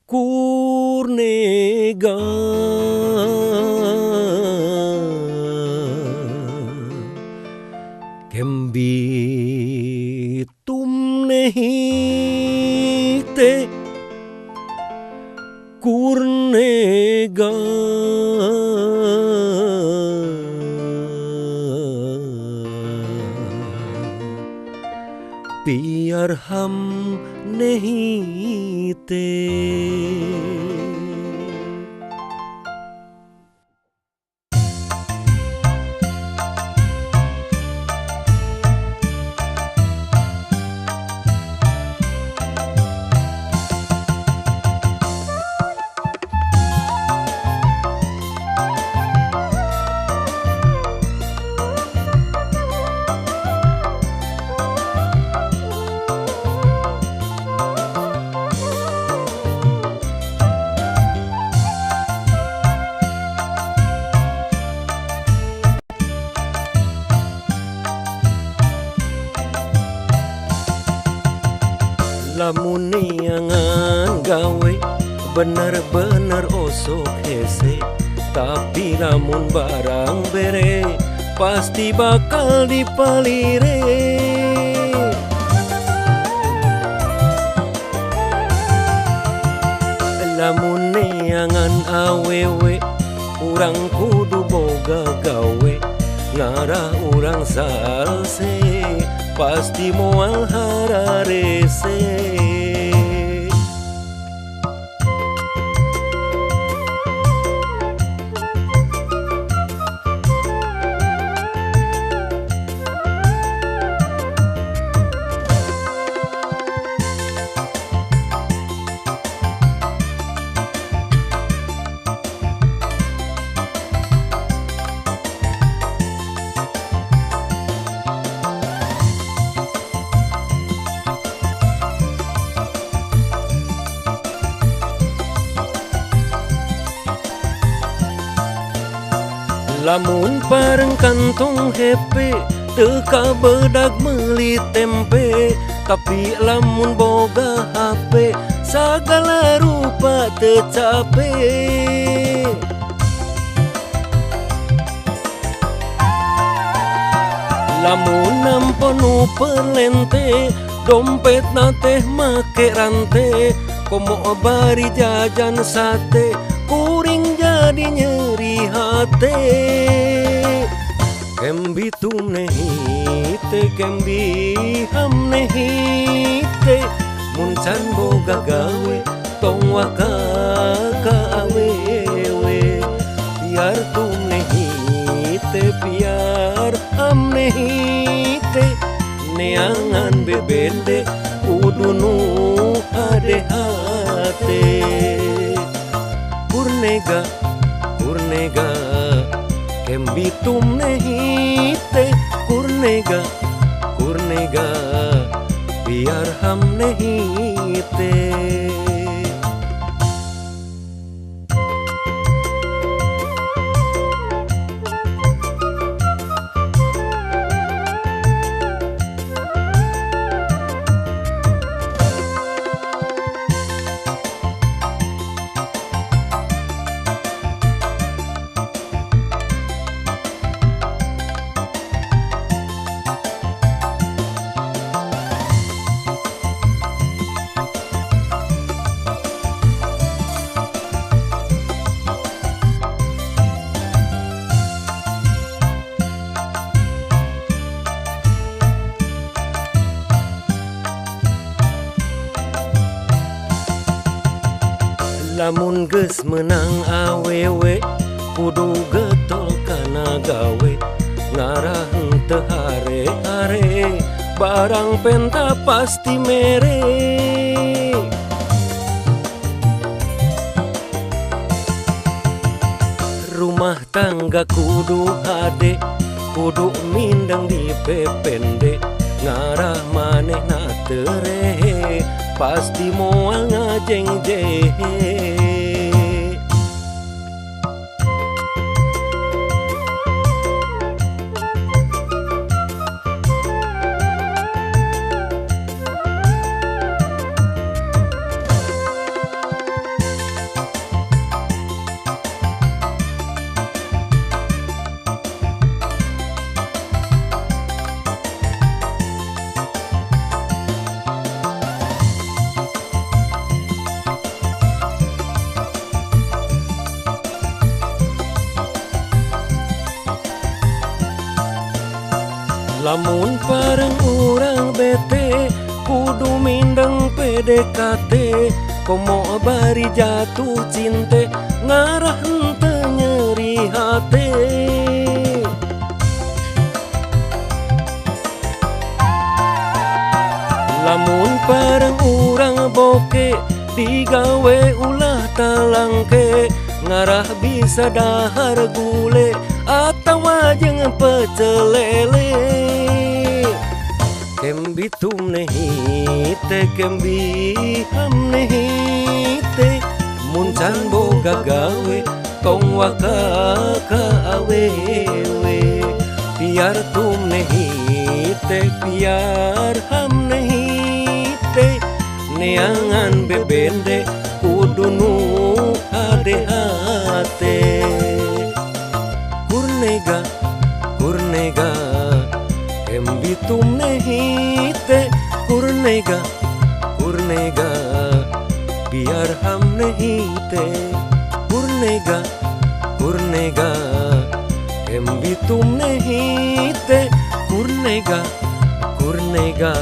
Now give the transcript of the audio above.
Kurnega Kembitum nehite Kurnega Biar ham nehite Lamun niangan gawe bener-bener osok hese, tapi lamun barang bere pasti bakal dipalire. Lamun niangan awewe urang kudu boga gawe, ngarah urang salse pasti moal hararese. Lamun bareng kantong hepe teka bedak meuli tempe, tapi lamun boga HP sagala rupa teu cape. Lamun namponu perlente dompetna teh make rante, komo bari jajan sate kuring jadi nyeri hate. Kembi tum nehite kembi ham nehite, muncan boga gawe tong waka ka awewe. Biar tum nehite biar ham nehite, neangan bebende kudu nu ade hate. Kurnega, kurnega, kembitum nehite. Kurnega, kurnega, biar ham nehite. Lamun geus menang awewe kudu getol kana gawe, ngarah teu hare-hare barang penta pasti mere. Rumah tangga kudu hade, kudu mindeng di pepende, ngarah manehna teu rehe pasti moal ngajeng-jehe. Lamun pareng urang bete kudu mindeng PDKT, komo bari jatuh cinte ngarah henteu nyeri hate. Lamun pareng urang boke digawe ulah talangke, ngarah bisa dahar gule atawa jeung pecel lele. Kembi tum nehite kembi ham nehite, muncan boga gawe tong waka ka awewe. Biar tum nehite biar ham nehite, neangan bebende kudu nu hade-hate. Kurnega kurnega kembi tum nehite, kurnega kurnega biar ham nehite. Kurnega kurnega kembi tum nehite, kurnega kurnega